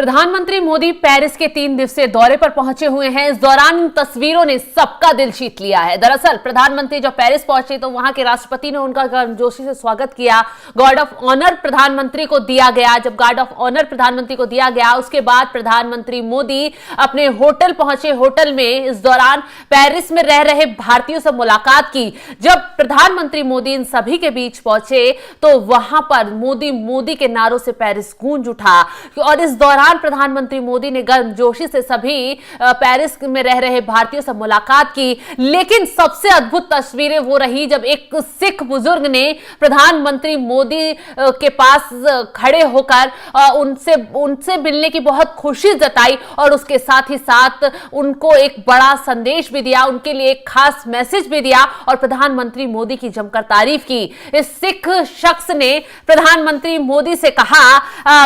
प्रधानमंत्री मोदी पेरिस के 3 दिवसीय दौरे पर पहुंचे हुए हैं। इस दौरान इन तस्वीरों ने सबका दिल जीत लिया है। दरअसल प्रधानमंत्री जब पेरिस पहुंचे तो वहां के राष्ट्रपति ने उनका गर्मजोशी से स्वागत किया। गार्ड ऑफ ऑनर प्रधानमंत्री को दिया गया। जब गार्ड ऑफ ऑनर प्रधानमंत्री को दिया गया उसके बाद प्रधानमंत्री मोदी अपने होटल पहुंचे। होटल में इस दौरान पेरिस में रह रहे भारतीयों से मुलाकात की। जब प्रधानमंत्री मोदी इन सभी के बीच पहुंचे तो वहां पर मोदी मोदी के नारों से पेरिस गूंज उठा और इस दौरान प्रधानमंत्री मोदी ने गर्मजोशी से सभी पेरिस में रह रहे भारतीयों से मुलाकात की। लेकिन सबसे अद्भुत तस्वीरें वो रही जब एक सिख बुजुर्ग ने प्रधानमंत्री मोदी के पास खड़े होकर उनसे मिलने की बहुत खुशी जताई और उसके साथ ही साथ उनको एक बड़ा संदेश भी दिया, उनके लिए एक खास मैसेज भी दिया और प्रधानमंत्री मोदी की जमकर तारीफ की। इस सिख शख्स ने प्रधानमंत्री मोदी से कहा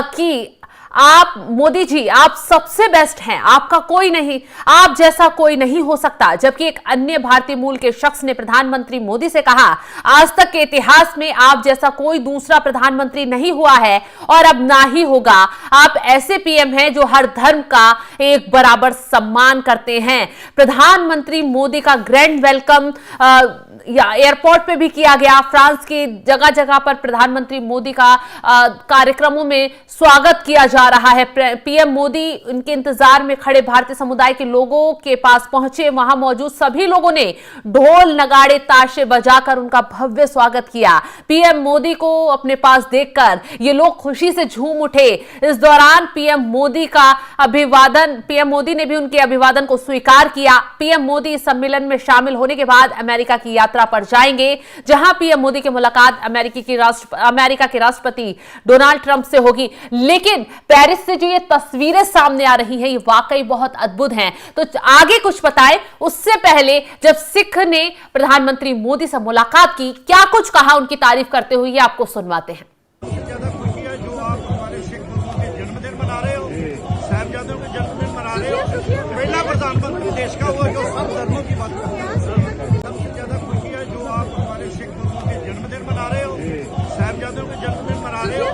कि आप मोदी जी, आप सबसे बेस्ट हैं, आपका कोई नहीं, आप जैसा कोई नहीं हो सकता। जबकि एक अन्य भारतीय मूल के शख्स ने प्रधानमंत्री मोदी से कहा, आज तक के इतिहास में आप जैसा कोई दूसरा प्रधानमंत्री नहीं हुआ है और अब ना ही होगा। आप ऐसे पीएम हैं जो हर धर्म का एक बराबर सम्मान करते हैं। प्रधानमंत्री मोदी का ग्रैंड वेलकम एयरपोर्ट पे भी किया गया। फ्रांस की जगह जगह पर प्रधानमंत्री मोदी का कार्यक्रमों में स्वागत किया जा रहा है। पीएम मोदी उनके इंतजार में खड़े भारतीय समुदाय के लोगों के पास पहुंचे। वहां मौजूद सभी लोगों ने ढोल नगाड़े ताशे बजाकर उनका भव्य स्वागत किया। पीएम मोदी को अपने पास देखकर ये लोग खुशी से झूम उठे। इस दौरान पीएम मोदी ने भी उनके अभिवादन को स्वीकार किया। पीएम मोदी इस सम्मेलन में शामिल होने के बाद अमेरिका की यात्रा पर जाएंगे, जहां पीएम मोदी की मुलाकात अमेरिका के राष्ट्रपति डोनाल्ड ट्रंप से होगी। लेकिन पेरिस से जो ये तस्वीरें सामने आ रही हैं ये वाकई बहुत अद्भुत हैं। तो आगे कुछ बताए उससे पहले जब सिख ने प्रधानमंत्री मोदी से मुलाकात की, क्या कुछ कहा उनकी तारीफ करते हुए, ये आपको सुनवाते हैं। ज्यादा खुशी है जो आप हमारे सिख गुरुओं के जन्मदिन मना रहे हो, साहिबजादों के जन्मदिन मना रहे हो। पहला प्रधानमंत्री देश का हुआ जो सब धर्मों की बात करता है। सबसे ज्यादा खुशी है जो आप हमारे सिख गुरुओं के जन्मदिन मना रहे हो, साहिबजादों के जन्मदिन मना रहे हो।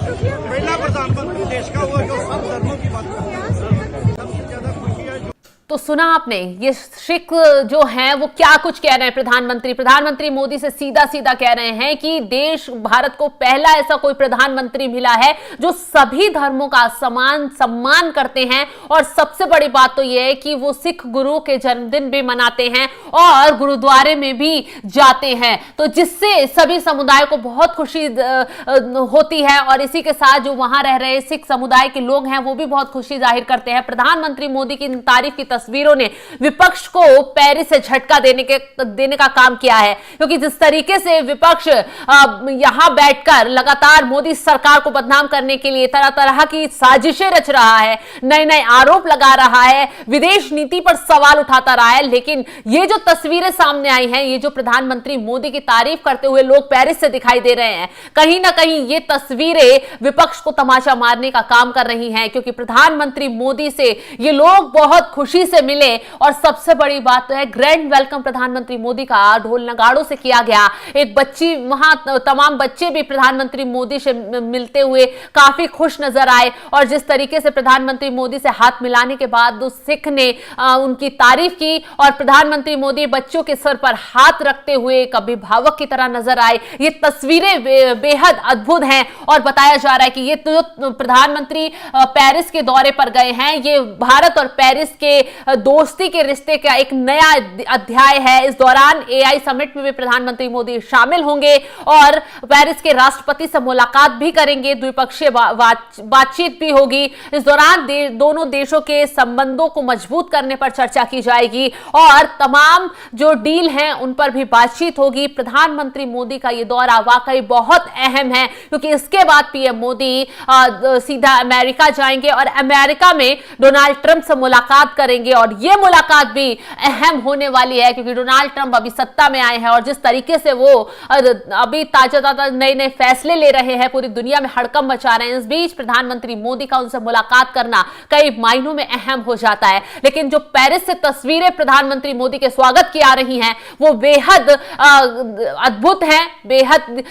पहला प्रधानमंत्री देश का हुआ जो सब धर्मों की बात करता है। सबसे ज्यादा खुशी है जो तो सुना आपने, ये सिख जो हैं वो क्या कुछ कह रहे हैं। प्रधानमंत्री मोदी से सीधा सीधा कह रहे हैं कि देश भारत को पहला ऐसा कोई प्रधानमंत्री मिला है जो सभी धर्मों का समान सम्मान करते हैं और सबसे बड़ी बात तो ये है कि वो सिख गुरु के जन्मदिन भी मनाते हैं और गुरुद्वारे में भी जाते हैं, तो जिससे सभी समुदाय को बहुत खुशी होती है और इसी के साथ जो वहां रह रहे सिख समुदाय के लोग हैं वो भी बहुत खुशी जाहिर करते हैं। प्रधानमंत्री मोदी की तारीफ की तस्वीरों ने विपक्ष को पेरिस से झटका देने का काम किया है, क्योंकि जिस तरीके से विपक्ष यहां बैठकर लगातार मोदी सरकार को बदनाम करने के लिए तरह तरह की साजिशें रच रहा है, नए नए आरोप लगा रहा है, विदेश नीति पर सवाल उठाता रहा है। लेकिन ये जो तस्वीरें सामने आई हैं, ये जो प्रधानमंत्री मोदी की तारीफ करते हुए लोग पेरिस से दिखाई दे रहे हैं, कहीं ना कहीं ये तस्वीरें विपक्ष को तमाचा मारने का काम कर रही हैं, क्योंकि प्रधानमंत्री मोदी से ये लोग बहुत खुशी से मिले और सबसे बड़ी बात तो है ग्रैंड वेलकम प्रधानमंत्री मोदी का ढोल नगाड़ों से किया गया। एक बच्ची वहां, तमाम बच्चे भी प्रधानमंत्री मोदी से मिलते हुए काफी खुश नजर आए और जिस तरीके से प्रधानमंत्री मोदी से हाथ मिलाने के बाद उस सिख ने उनकी तारीफ की और प्रधानमंत्री मोदी बच्चों के सर पर हाथ रखते हुए एक अभिभावक की तरह नजर आए। ये तस्वीरें बेहद अद्भुत हैं और बताया जा रहा है कि ये तो प्रधानमंत्री पेरिस के दौरे पर गए हैं, ये भारत और पेरिस के दोस्ती के रिश्ते का एक नया अध्याय है। इस दौरान एआई समिट में भी प्रधानमंत्री मोदी शामिल होंगे और पेरिस के राष्ट्रपति से मुलाकात भी करेंगे, द्विपक्षीय बातचीत भी होगी। इस दौरान दोनों देशों के संबंधों को मजबूत करने पर चर्चा की जाएगी और तमाम जो डील हैं उन पर भी बातचीत होगी। प्रधानमंत्री मोदी का ये दौरा वाकई बहुत अहम है, क्योंकि इसके बाद पीएम मोदी सीधा अमेरिका जाएंगे और अमेरिका में डोनाल्ड ट्रंप से मुलाकात करेंगे और ये मुलाकात भी अहम होने वाली है, क्योंकि डोनाल्ड ट्रंप अभी सत्ता में आए हैं और जिस तरीके से वो अभी ताजा नए नए फैसले ले रहे हैं, पूरी दुनिया में हड़कंप मचा रहे हैं। इस बीच प्रधानमंत्री मोदी का उनसे मुलाकात करना कई मायनों में अहम हो जाता है। लेकिन जो पेरिस से तस्वीरें प्रधानमंत्री मोदी के स्वागत की आ रही हैं वो बेहद अद्भुत हैं, बेहद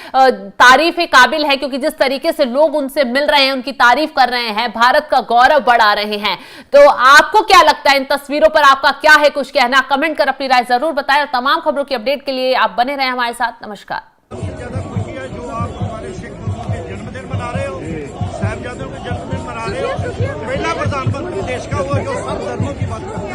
तारीफ के काबिल है, क्योंकि जिस तरीके से लोग उनसे मिल रहे हैं, उनकी तारीफ कर रहे हैं, भारत का गौरव बढ़ा रहे हैं। तो आपको क्या लगता है, इन तस्वीरों पर आपका क्या है कुछ कहना? कमेंट कर अपनी राय जरूर बताएं और तमाम खबरों की अपडेट के लिए आप बने रहें हमारे साथ। नमस्कार। सबसे ज्यादा खुशी है जो आप हमारे सिख गुरुओं के जन्मदिन मना रहे हो, साहिबजादों के जन्मदिन मना रहे हो। पहला प्रधानमंत्री देश का हुआ जो सब धर्मों की बात करता है।